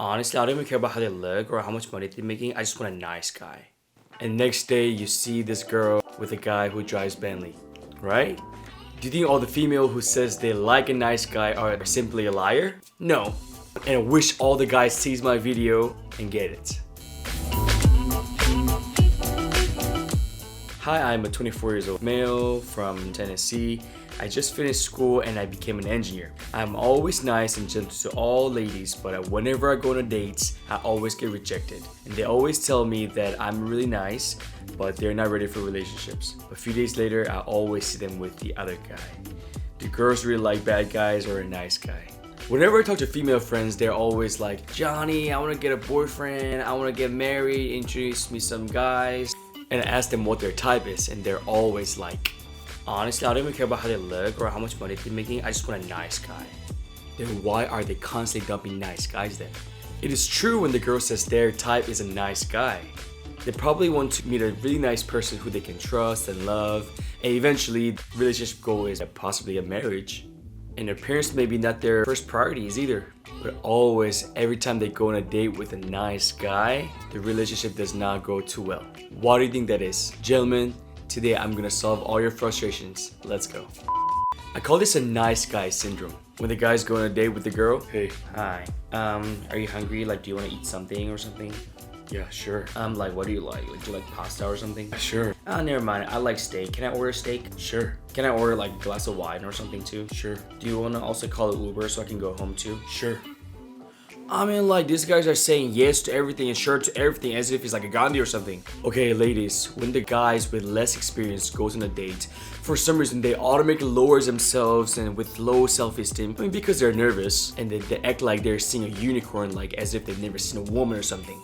Honestly, I don't even care about how they look or how much money they're making. I just want a nice guy. And next day, you see this girl with a guy who drives Bentley, right? Do you think all the female who says they like a nice guy are simply a liar? No. And I wish all the guys sees my video and get it. Hi, I'm a 24 years old male from Tennessee. I just finished school and I became an engineer. I'm always nice and gentle to all ladies, but whenever I go on dates, I always get rejected. And they always tell me that I'm really nice, but they're not ready for relationships. A few days later, I always see them with the other guy. Do girls really like bad guys or a nice guy? Whenever I talk to female friends, they're always like, Johnny, I want to get a boyfriend, I want to get married, introduce me some guys. And I ask them what their type is, and they're always like, honestly, I don't even care about how they look or how much money they're making. I just want a nice guy. Then why are they constantly dumping nice guys then? It is true when the girl says their type is a nice guy. They probably want to meet a really nice person who they can trust and love, and eventually the relationship goal is possibly a marriage. And their parents may be not their first priorities either. But always, every time they go on a date with a nice guy, the relationship does not go too well. Why do you think that is? Gentlemen, today I'm gonna solve all your frustrations. Let's go. I call this a nice guy syndrome. When the guys go on a date with the girl, hey, hi, are you hungry? Like, do you want to eat something or something? Yeah, sure. Like, what do you like? Like, do you like pasta or something? Sure. Oh, never mind. I like steak. Can I order steak? Sure. Can I order like a glass of wine or something too? Sure. Do you want to also call it Uber so I can go home too? Sure. I mean, like, these guys are saying yes to everything and sure to everything as if he's like a Gandhi or something. Okay, ladies, when the guys with less experience goes on a date, for some reason they automatically lowers themselves and with low self-esteem. I mean, because they're nervous and they act like they're seeing a unicorn, like as if they've never seen a woman or something.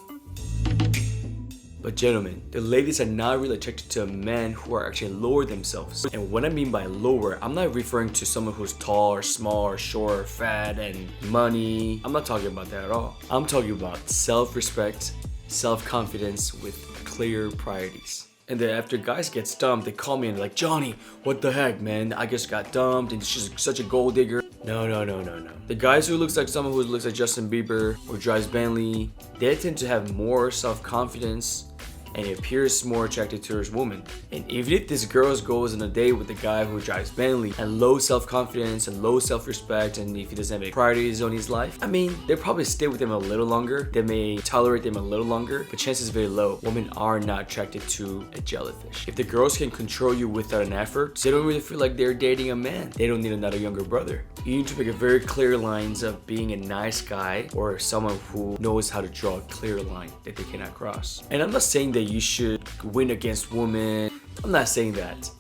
But gentlemen, the ladies are not really attracted to a man who are actually lower themselves. And what I mean by lower, I'm not referring to someone who's tall or small or short or fat and money. I'm not talking about that at all. I'm talking about self-respect, self-confidence with clear priorities. And then after guys get dumped, they call me and they're like, Johnny, what the heck, man? I just got dumped and she's such a gold digger. No. The guys who looks like someone who looks like Justin Bieber or drives Bentley, they tend to have more self-confidence and appears more attracted to his woman. And even if this girl goes on a date with a guy who drives Bentley and low self-confidence and low self-respect, and if he doesn't have any priorities on his life, I mean, they'll probably stay with him a little longer. They may tolerate them a little longer, but chances very low. Women are not attracted to a jellyfish. If the girls can control you without an effort, they don't really feel like they're dating a man. They don't need another younger brother. You need to make a very clear lines of being a nice guy or someone who knows how to draw a clear line that they cannot cross. And I'm not saying that you should win against women. I'm not saying that.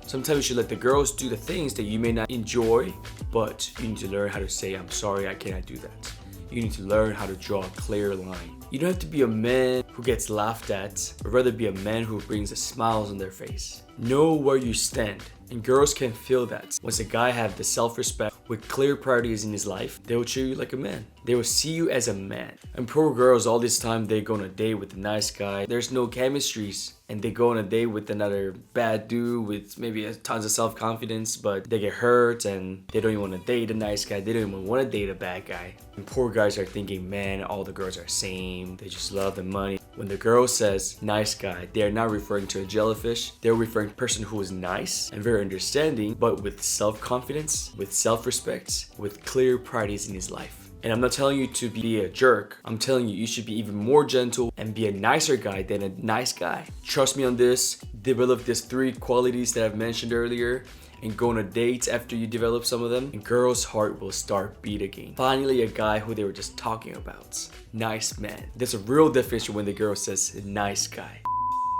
Sometimes you should let the girls do the things that you may not enjoy, but you need to learn how to say, I'm sorry, I cannot do that. You need to learn how to draw a clear line. You don't have to be a man who gets laughed at, but rather be a man who brings a smile on their face. Know where you stand, and girls can feel that. Once a guy have the self-respect with clear priorities in his life, they will treat you like a man. They will see you as a man. And poor girls, all this time they go on a date with a nice guy. There's no chemistries, and they go on a date with another bad dude with maybe tons of self-confidence, but they get hurt and they don't even want to date a nice guy. They don't even want to date a bad guy. And poor guys are thinking, man, all the girls are same. They just love the money. When the girl says nice guy, they are not referring to a jellyfish. They're referring to a person who is nice and very understanding, but with self-confidence, with self-respect, with clear priorities in his life. And I'm not telling you to be a jerk. I'm telling you, you should be even more gentle and be a nicer guy than a nice guy. Trust me on this. Develop these 3 qualities that I've mentioned earlier and go on a date after you develop some of them, and girl's heart will start beat again. Finally, a guy who they were just talking about. Nice man. There's a real definition when the girl says nice guy.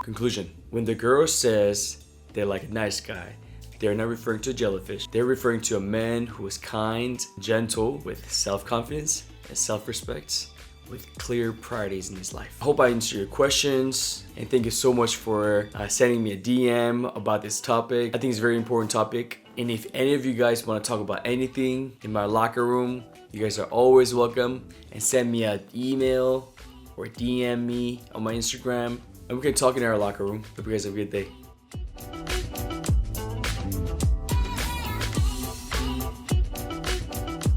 Conclusion. When the girl says they like a nice guy, they're not referring to a jellyfish. They're referring to a man who is kind, gentle, with self-confidence and self-respect, with clear priorities in his life. I hope I answered your questions, and thank you so much for sending me a DM about this topic. I think it's a very important topic, and if any of you guys want to talk about anything in my locker room, you guys are always welcome, and send me an email or DM me on my Instagram, and we can talk in our locker room. Hope you guys have a good day.